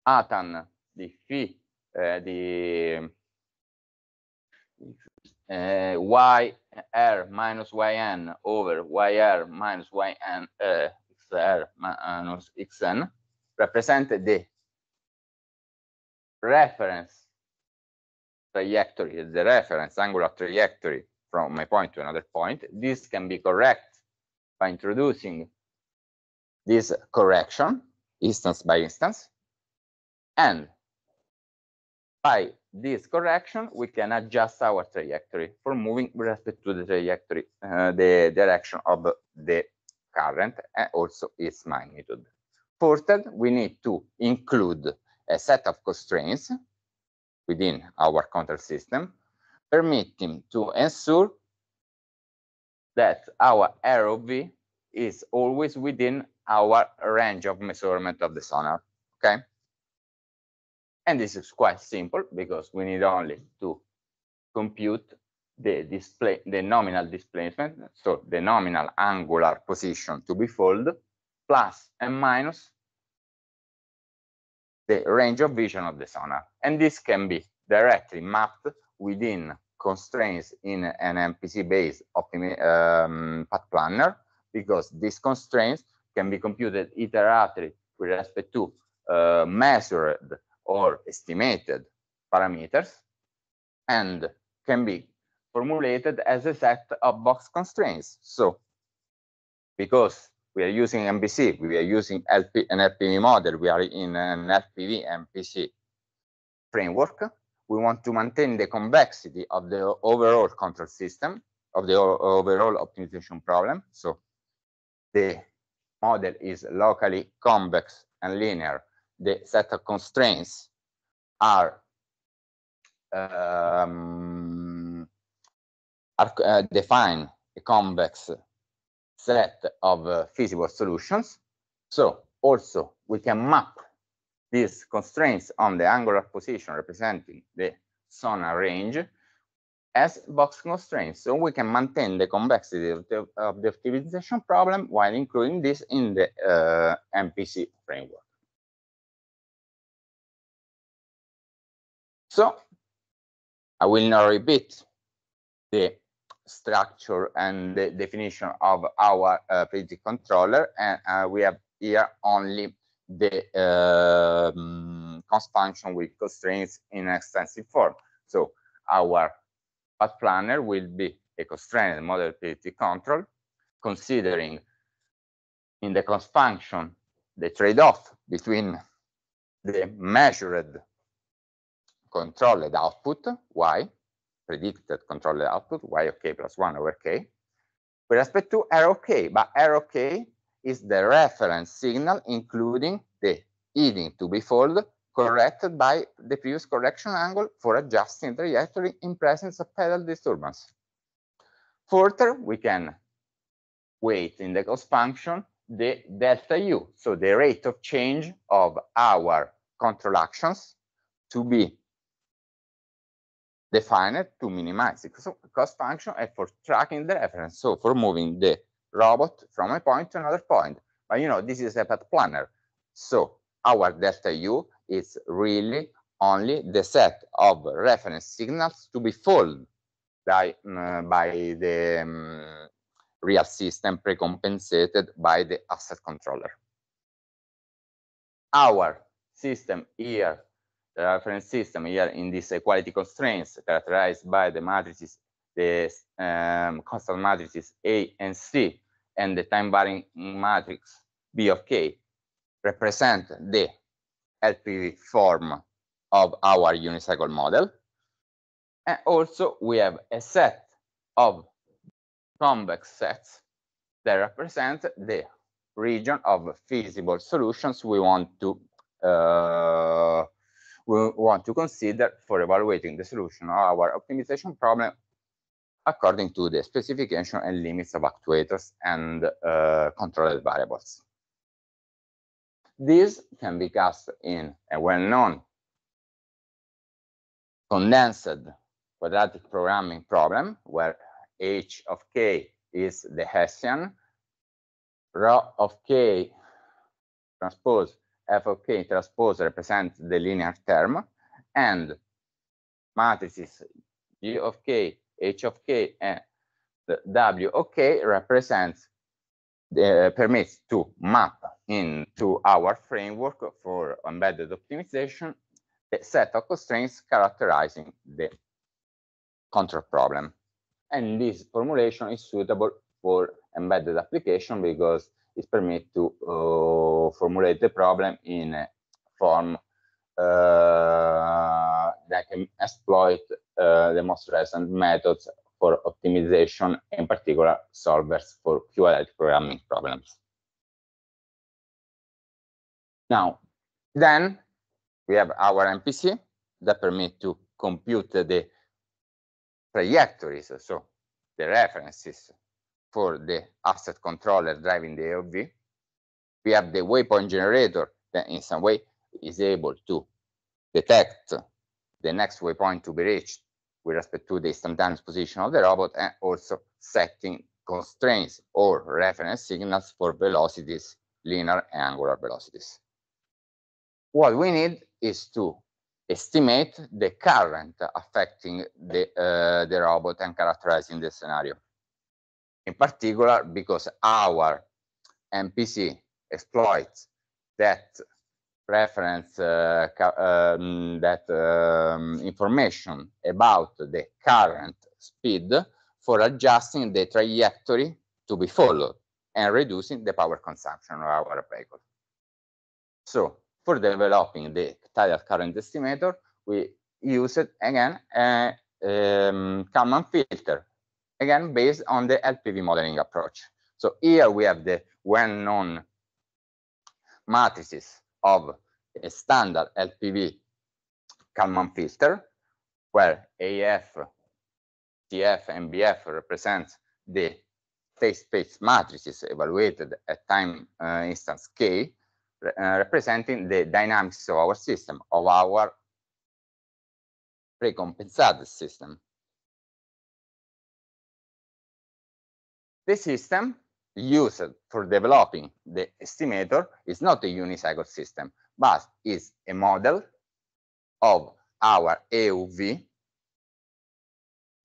atan di phi yr minus yn over yr minus yn xr minus xn represent the reference trajectory, the reference angular trajectory from a point to another point. This can be correct by introducing this correction instance by instance, and by this correction we can adjust our trajectory for moving with respect to the trajectory, the direction of the current and also its magnitude. For that, we need to include a set of constraints within our control system, permitting to ensure that our ROV is always within our range of measurement of the sonar. Okay, and this is quite simple because we need only to compute the nominal displacement, so the nominal angular position to be followed, plus and minus the range of vision of the sonar. And this can be directly mapped within constraints in an MPC-based path planner, because these constraints can be computed iteratively with respect to measured or estimated parameters, and can be formulated as a set of box constraints. So because we are using MPC, we are using an LPV model, we are in an LPV MPC framework, we want to maintain the convexity of the overall control system, of the overall optimization problem. So the model is locally convex and linear. The set of constraints are define a convex set of feasible solutions. So also we can map these constraints on the angular position representing the zonal range as box constraints. So we can maintain the convexity of the optimization problem while including this in the MPC framework. So I will now repeat the structure and the definition of our predictive controller, and we have here only the cost function with constraints in extensive form. So our path planner will be a constrained model predictive control, considering in the cost function the trade-off between the measured controlled output, y, predicted controlled output, y of k plus 1 over k, with respect to r of k. But r of k is the reference signal, including the heading to be fold corrected by the previous correction angle for adjusting the trajectory in presence of pedal disturbance. Further, we can weight in the cost function the delta u, so the rate of change of our control actions to be defined to minimize the cost function and for tracking the reference, so for moving the robot from a point to another point. But you know, this is a path planner, so our delta u is really only the set of reference signals to be followed by the real system precompensated by the asset controller. Our system here, the reference system here in this equality constraints characterized by the matrices, the constant matrices A and C, and the time varying matrix B of K, represent the LPV form of our unicycle model. And also we have a set of convex sets that represent the region of feasible solutions we want to consider for evaluating the solution of our optimization problem according to the specification and limits of actuators and controlled variables. This can be cast in a well-known condensed quadratic programming problem where h of k is the Hessian, rho of k transpose f of k transpose represents the linear term, and matrices g of k, h of k, and w of k represents permits to map into our framework for embedded optimization a set of constraints characterizing the control problem. And this formulation is suitable for embedded application because it permits to formulate the problem in a form that can exploit the most recent methods for optimization, in particular solvers for quadratic programming problems. Now, then we have our MPC that permit to compute the trajectories, so the references for the asset controller driving the AUV. We have the waypoint generator that in some way is able to detect the next waypoint to be reached with respect to the instantaneous position of the robot, and also setting constraints or reference signals for velocities, linear and angular velocities. What we need is to estimate the current affecting the robot and characterizing the scenario. In particular, because our MPC exploits that reference, information about the current speed for adjusting the trajectory to be followed and reducing the power consumption of our vehicle. So, for developing the tidal current estimator, we used again a Kalman filter, again based on the LPV modeling approach. So here we have the well-known matrices of a standard LPV Kalman filter, where AF, TF, and BF represents the state space matrices evaluated at time instance k, representing the dynamics of our system, of our precompensated system. The system used for developing the estimator is not a unicycle system, but is a model of our AUV,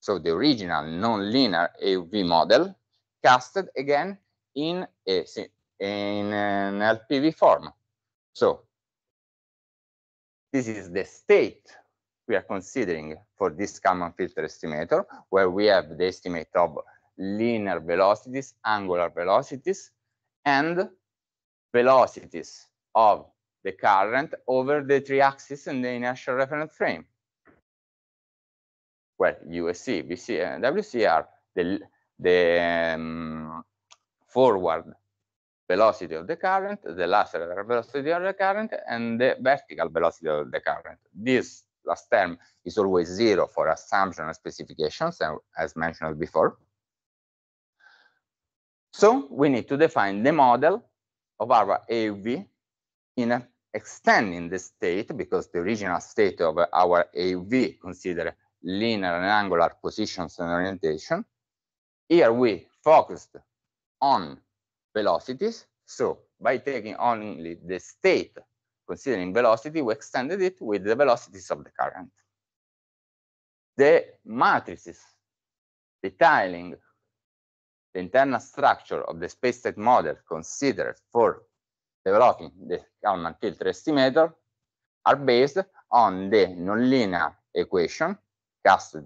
so the original non-linear AUV model, casted again in an LPV form. So this is the state we are considering for this Kalman filter estimator, where we have the estimate of linear velocities, angular velocities, and velocities of the current over the three axes in the inertial reference frame, where USC, BC, and WC are the forward velocity of the current, the lateral velocity of the current, and the vertical velocity of the current. This last term is always 0 for assumption and specifications, as mentioned before. So we need to define the model of our AUV in extending the state, because the original state of our AUV consider linear and angular positions and orientation. Here we focused on velocities. So by taking only the state considering velocity, we extended it with the velocities of the current. The matrices detailing the internal structure of the space-state model considered for developing the Kalman filter estimator are based on the nonlinear equation casted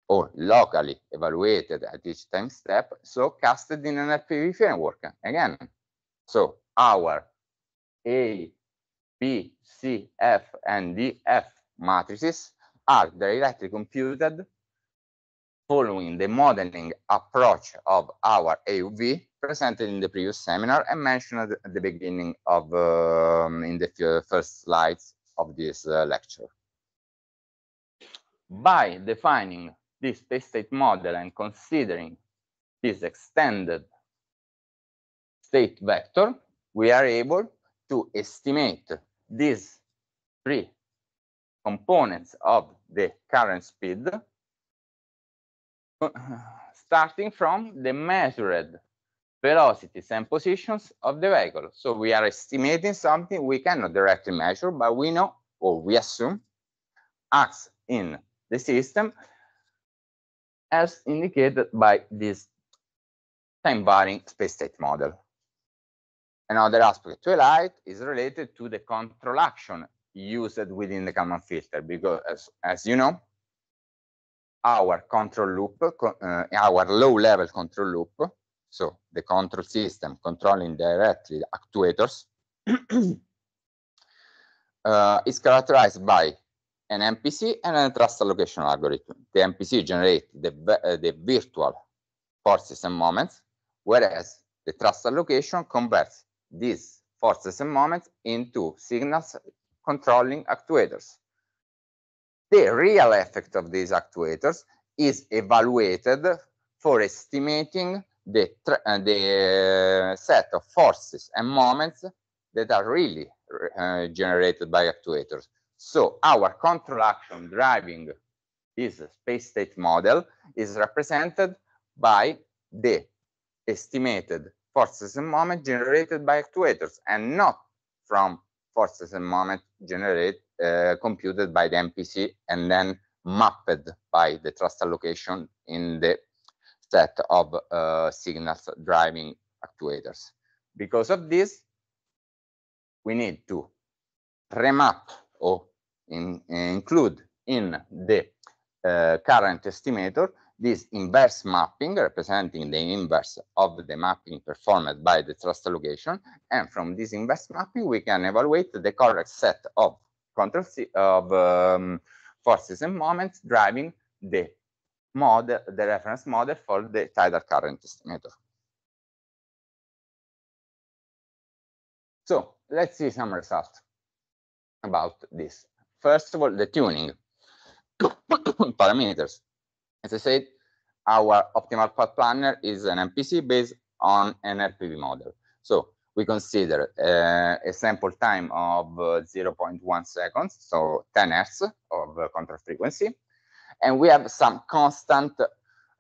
or locally evaluated at each time step, so casted in an LPV framework again. So our A, B, C, F, and D, F matrices are directly computed following the modeling approach of our AUV presented in the previous seminar and mentioned at the beginning of in the first slides of this lecture. By defining this space-state model and considering this extended state vector, we are able to estimate these three components of the current speed, starting from the measured velocities and positions of the vehicle. So we are estimating something we cannot directly measure, but we know, or we assume, acts in the system as indicated by this time-varying space-state model. Another aspect to highlight is related to the control action used within the Kalman filter, because as you know, our control loop, our low-level control loop, so the control system controlling directly the actuators, is characterized by an MPC and a thrust allocation algorithm. The MPC generates the virtual forces and moments, whereas the thrust allocation converts these forces and moments into signals controlling actuators. The real effect of these actuators is evaluated for estimating the set of forces and moments that are really generated by actuators. So our control action driving this space-state model is represented by the estimated forces and moments generated by actuators, and not from forces and moments generated computed by the MPC and then mapped by the thrust allocation in the set of signals driving actuators. Because of this, we need to remap or include in the current estimator this inverse mapping, representing the inverse of the mapping performed by the thrust allocation, and from this inverse mapping we can evaluate the correct set of forces and moments driving the model, the reference model for the tidal current estimator. So let's see some results about this. First of all, the tuning parameters. As I said, our optimal path planner is an MPC based on an LPV model. So we consider a sample time of 0.1 seconds, so 10 Hz of control frequency. And we have some constant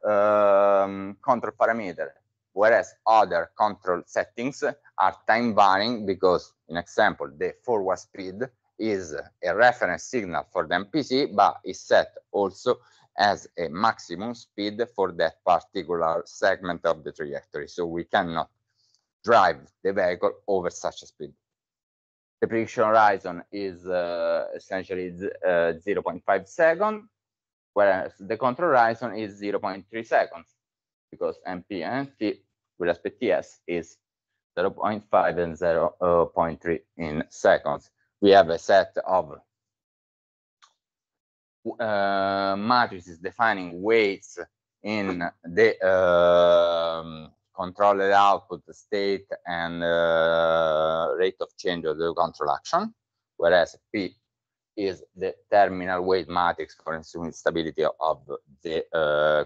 control parameter, whereas other control settings are time varying because, in example, the forward speed is a reference signal for the MPC, but is set also as a maximum speed for that particular segment of the trajectory. So we cannot drive the vehicle over such a speed. The prediction horizon is essentially 0.5 seconds, whereas the control horizon is 0.3 seconds, because MP and T with respect to TS is 0.5 and 0.3 in seconds. We have a set of matrices defining weights in the controlled output state and rate of change of the control action, whereas P is the terminal weight matrix for ensuing stability of the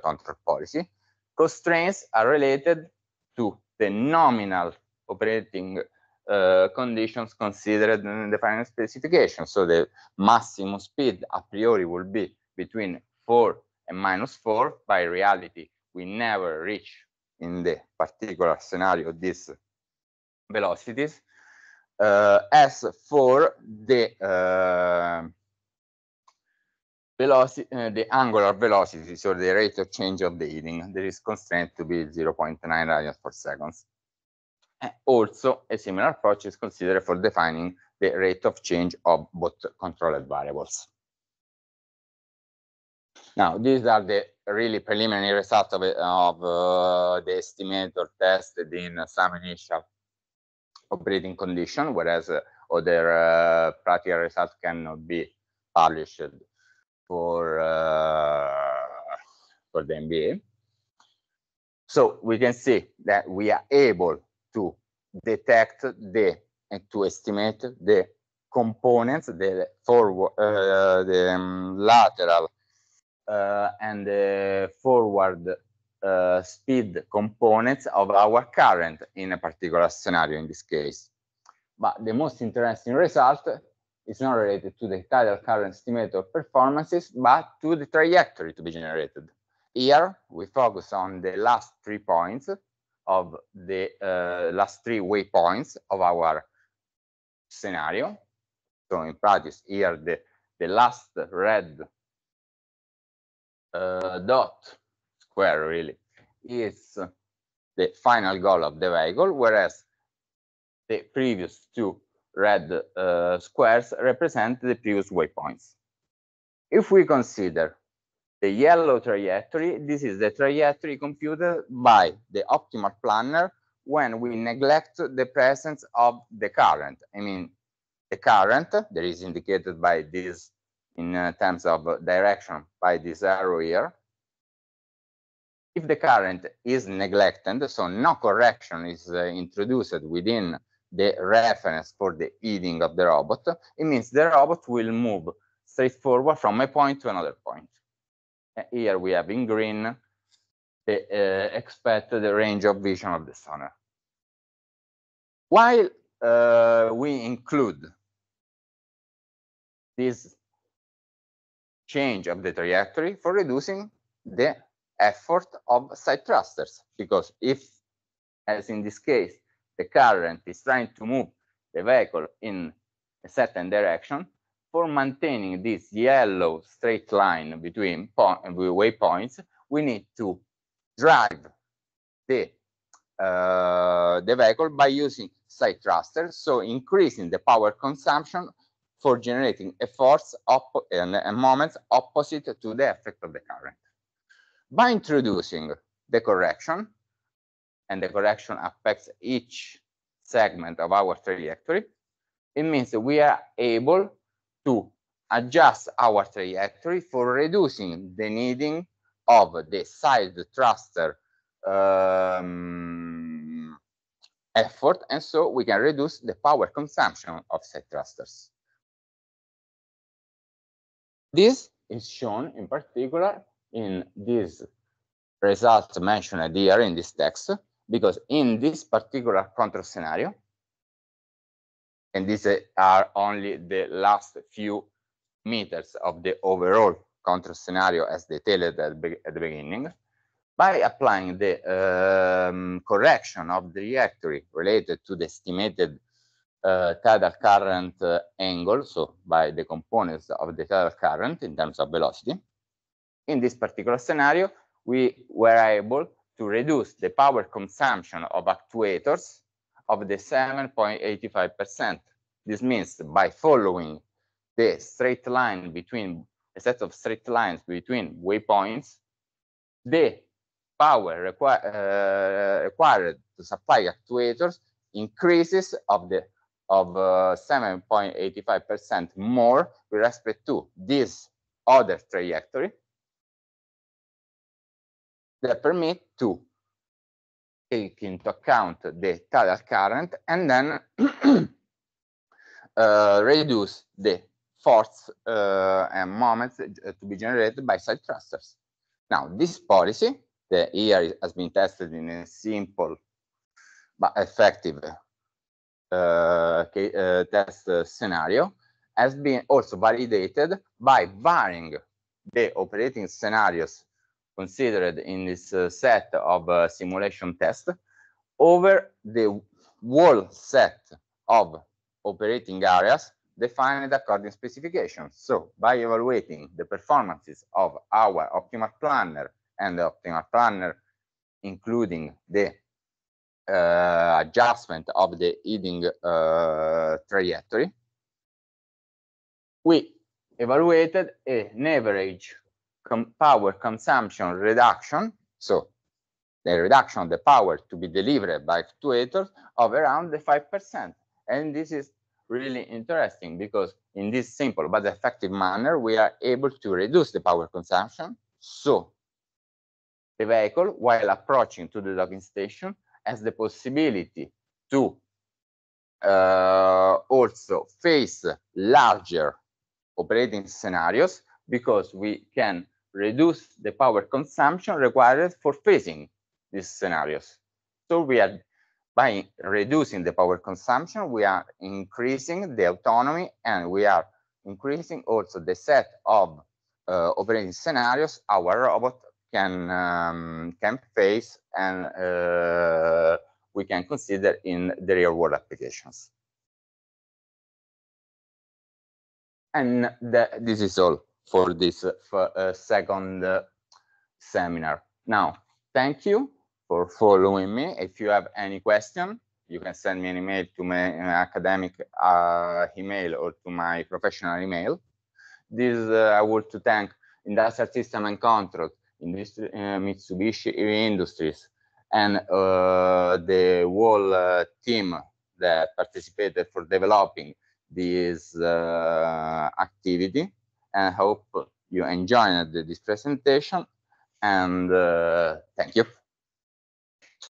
control policy. Constraints are related to the nominal operating conditions considered in the final specification. So the maximum speed a priori will be between 4 and -4. By reality, we never reach in the particular scenario these velocities. As for the velocity, the angular velocity, so the rate of change of the heating, there is constraint to be 0.9 radians per second. Also, a similar approach is considered for defining the rate of change of both controlled variables. Now, these are the really preliminary results of the estimator tested in some initial operating condition, whereas other practical results cannot be published for the MBA. So we can see that we are able to detect and to estimate the components, the forward, lateral and the forward speed components of our current in a particular scenario in this case. But the most interesting result is not related to the tidal current estimator performances, but to the trajectory to be generated. Here we focus on the last 3 points of the last 3 waypoints of our scenario. So in practice, here the last red dot square really is the final goal of the vehicle, whereas the previous 2 red squares represent the previous waypoints. If we consider the yellow trajectory, this is the trajectory computed by the optimal planner when we neglect the presence of the current. I mean, the current that is indicated by this in terms of direction by this arrow here. If the current is neglected, so no correction is introduced within the reference for the heating of the robot, it means the robot will move straightforward from a point to another point. And here we have in green the expected range of vision of the sonar. While we include this change of the trajectory for reducing the effort of side thrusters, because if, as in this case, the current is trying to move the vehicle in a certain direction, for maintaining this yellow straight line between waypoints, we need to drive the vehicle by using side thrusters, so increasing the power consumption for generating a force and moments opposite to the effect of the current. By introducing the correction, and the correction affects each segment of our trajectory, it means that we are able to adjust our trajectory for reducing the needing of the side thruster effort, and so we can reduce the power consumption of side thrusters. This is shown in particular in this result mentioned here in this text, because in this particular control scenario, and these are only the last few meters of the overall control scenario as detailed at the beginning, by applying the correction of the trajectory related to the estimated tidal current angle, so by the components of the tidal current in terms of velocity, in this particular scenario, we were able to reduce the power consumption of actuators of the 7.85%. This means by following the straight line between a set of straight lines between waypoints, the power required to supply actuators increases of 7.85% more with respect to this other trajectory that permit to take into account the tidal current and then reduce the force and moments to be generated by side thrusters. Now, this policy, the here has been tested in a simple but effective test scenario, has been also validated by varying the operating scenarios considered in this set of simulation tests over the whole set of operating areas defined according to specifications. So by evaluating the performances of our optimal planner and the optimal planner, including the adjustment of the heading trajectory, we evaluated an average power consumption reduction, so the reduction of the power to be delivered by actuators of around the 5%. And this is really interesting because in this simple but effective manner, we are able to reduce the power consumption. So the vehicle, while approaching to the docking station, has the possibility to also face larger operating scenarios, because we can reduce the power consumption required for facing these scenarios. So we are, by reducing the power consumption, we are increasing the autonomy, and we are increasing also the set of operating scenarios our robot can face and we can consider in the real world applications. And this is all for this second seminar. Now, thank you for following me. If you have any question, you can send me an email to my academic email or to my professional email. This I want to thank Industrial System and Control, Mitsubishi Industries, and the whole team that participated for developing this activity. And I hope you enjoyed this presentation, and thank you.